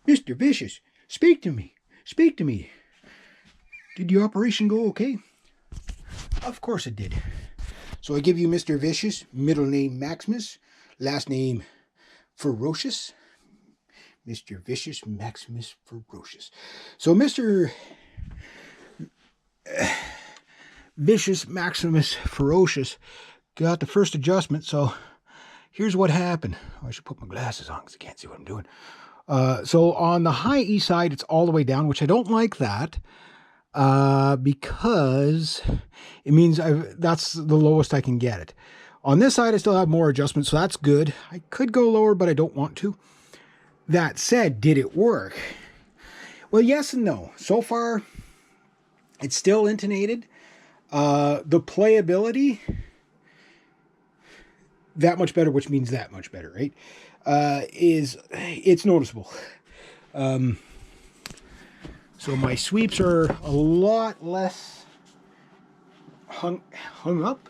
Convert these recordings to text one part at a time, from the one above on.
Mr. Vicious, speak to me. Speak to me. Did your operation go okay? Of course it did. So I give you Mr. Vicious, middle name Maximus, last name Ferocious. Mr. Vicious, Maximus Ferocious. So Mr. Vicious, Maximus Ferocious got the first adjustment. So here's what happened. Oh, I should put my glasses on because I can't see what I'm doing. So on the high E side, it's all the way down, which I don't like that. Because it means that's the lowest I can get it. On this side, I still have more adjustments, so that's good. I could go lower, but I don't want to. That said, did it work? Well, yes and no. So far, it's still intonated. The playability, that much better, which means that much better, right? It's noticeable. So my sweeps are a lot less hung up.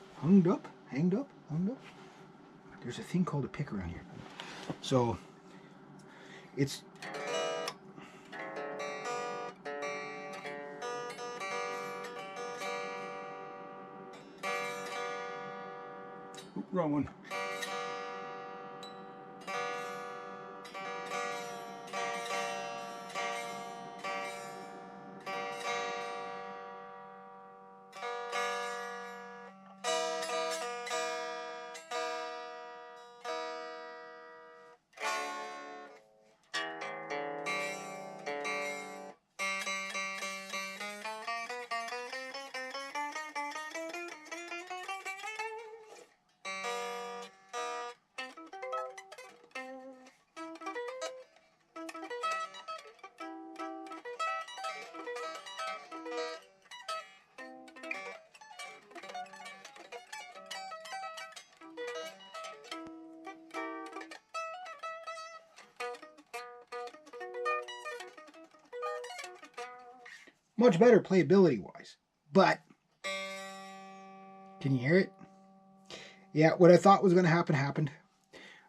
There's a thing called a pick around here. So it's wrong one. Much better playability wise, but can you hear it? Yeah, what I thought was going to happen happened.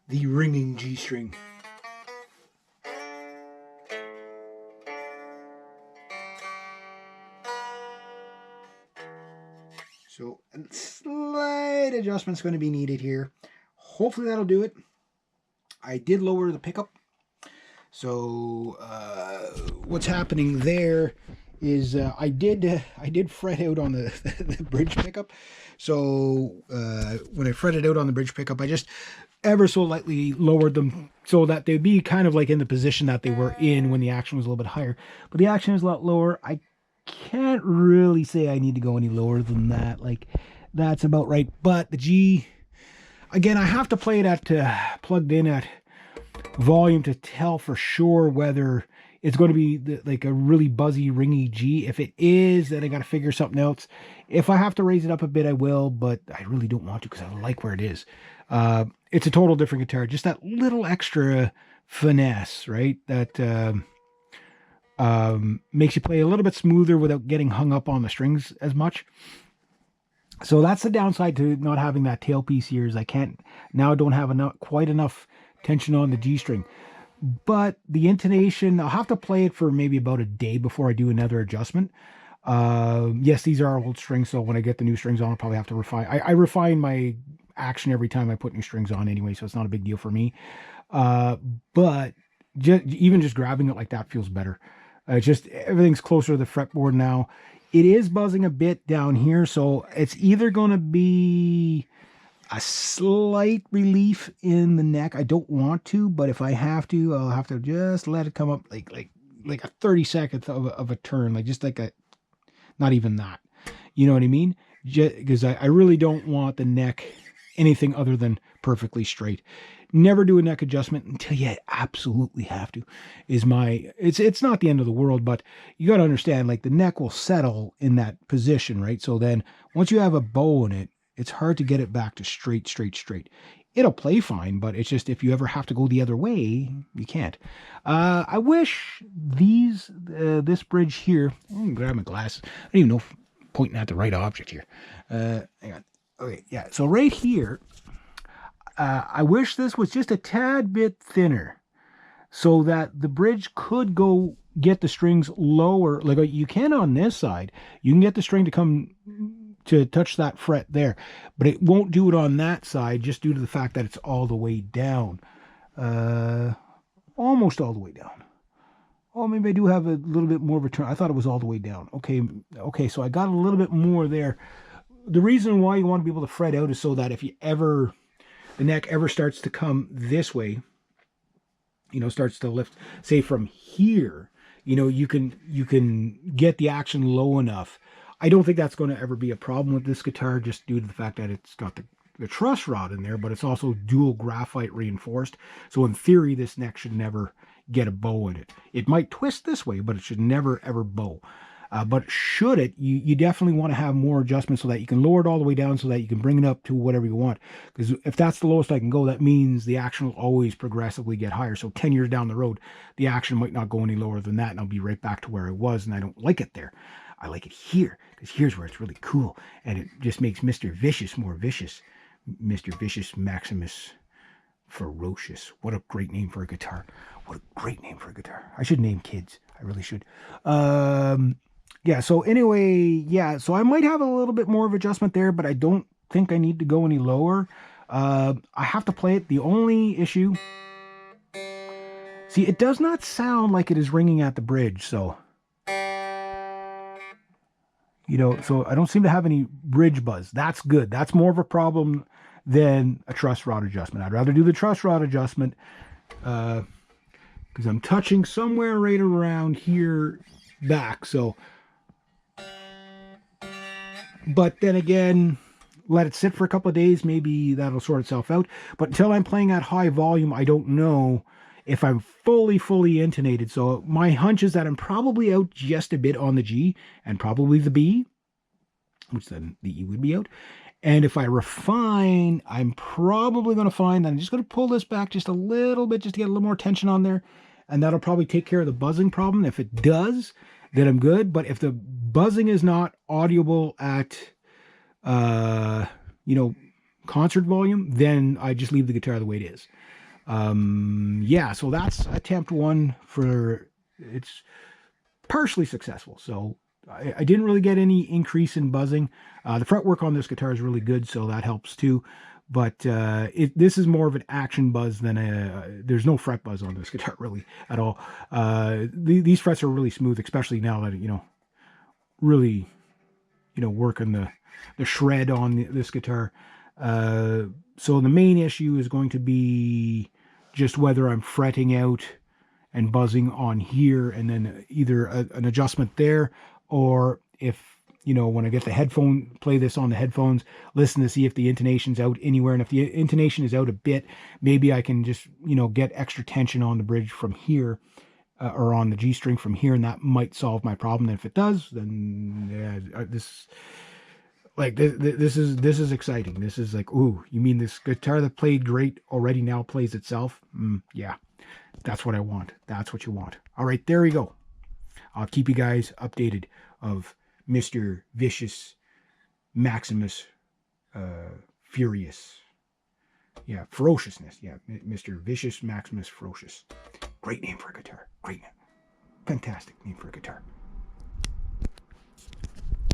The ringing G string. So a slight adjustment's going to be needed here. Hopefully that'll do it. I did lower the pickup. So what's happening there is I did fret out on the bridge pickup. So when I fretted out on the bridge pickup, I just ever so lightly lowered them so that they'd be kind of like in the position that they were in when the action was a little bit higher. But the action is a lot lower. I can't really say I need to go any lower than that. Like, that's about right. But the G, again, I have to play it at plugged in at volume to tell for sure whether it's going to be like a really buzzy, ringy G. If it is, then I got to figure something else. If I have to raise it up a bit, I will, but I really don't want to because I like where it is. It's a total different guitar. Just that little extra finesse, right? That makes you play a little bit smoother without getting hung up on the strings as much. So that's the downside to not having that tailpiece here, is I don't have quite enough tension on the G string. But the intonation, I'll have to play it for maybe about a day before I do another adjustment. Yes, these are old strings, so when I get the new strings on, I'll probably have to refine. I refine my action every time I put new strings on anyway, so it's not a big deal for me. But even just grabbing it like that feels better. Just everything's closer to the fretboard now. It is buzzing a bit down here, so it's either going to be a slight relief in the neck. I don't want to, but if I have to, I'll have to just let it come up like a 30-second of a turn, like just like a, not even that. You know what I mean? Because I really don't want the neck anything other than perfectly straight. Never do a neck adjustment until you absolutely have to. It's not the end of the world, but you got to understand, like, the neck will settle in that position, right? So then once you have a bow in it, it's hard to get it back to straight. It'll play fine, but it's just if you ever have to go the other way, you can't. I wish this bridge here, I'm gonna grab my glasses. I don't even know if I'm pointing at the right object here. Hang on. Okay, yeah, so right here, I wish this was just a tad bit thinner. so that the bridge could go get the strings lower. Like you can on this side, you can get the string to come to touch that fret there, but it won't do it on that side just due to the fact that it's all the way down. Almost all the way down. Oh, maybe I do have a little bit more of a turn. I thought it was all the way down. Okay, so I got a little bit more there. The reason why you want to be able to fret out is so that if you ever, the neck ever starts to come this way, starts to lift, say from here, you can get the action low enough. I don't think that's going to ever be a problem with this guitar, just due to the fact that it's got the truss rod in there, but it's also dual graphite reinforced. So in theory, this neck should never get a bow in it. It might twist this way, but it should never ever bow. But should it, you definitely want to have more adjustments so that you can lower it all the way down so that you can bring it up to whatever you want. Because if that's the lowest I can go, that means the action will always progressively get higher. So 10 years down the road, the action might not go any lower than that, and I'll be right back to where I was, and I don't like it there. I like it here, because here's where it's really cool, and it just makes Mr. Vicious more vicious. Mr. Vicious Maximus Ferocious. What a great name for a guitar. What a great name for a guitar. I should name kids. I really should. Yeah, so anyway, yeah, so I might have a little bit more of adjustment there, but I don't think I need to go any lower. I have to play it. The only issue... See, it does not sound like it is ringing at the bridge, so... so I don't seem to have any bridge buzz. That's good. That's more of a problem than a truss rod adjustment. I'd rather do the truss rod adjustment because I'm touching somewhere right around here back, so... But then again, let it sit for a couple of days. Maybe that'll sort itself out. But until I'm playing at high volume, I don't know if I'm fully intonated. So my hunch is that I'm probably out just a bit on the G and probably the B, which then the E would be out. And if I refine, I'm probably going to find that I'm just going to pull this back just a little bit just to get a little more tension on there. And that'll probably take care of the buzzing problem. If it does, then I'm good. But if the buzzing is not audible at, concert volume, then I just leave the guitar the way it is. Yeah, so that's attempt one for, it's partially successful. So I didn't really get any increase in buzzing. The fretwork on this guitar is really good, so that helps too. But this is more of an action buzz than there's no fret buzz on this guitar really at all. These frets are really smooth, especially now that, really, working the shred on this guitar. So the main issue is going to be just whether I'm fretting out and buzzing on here, and then either an adjustment there, or if, when I get the play this on the headphones, listen to see if the intonation's out anywhere. And if the intonation is out a bit, maybe I can just, get extra tension on the bridge from here, or on the G string from here, and that might solve my problem. And if it does, then this is exciting. This is like, ooh, you mean this guitar that played great already now plays itself? Yeah, that's what I want. That's what you want. All right, there we go. I'll keep you guys updated of Mr. Vicious Maximus Furious. Yeah, Ferociousness. Yeah, Mr. Vicious Maximus Ferocious. Great name for a guitar. Great name. Fantastic name for a guitar.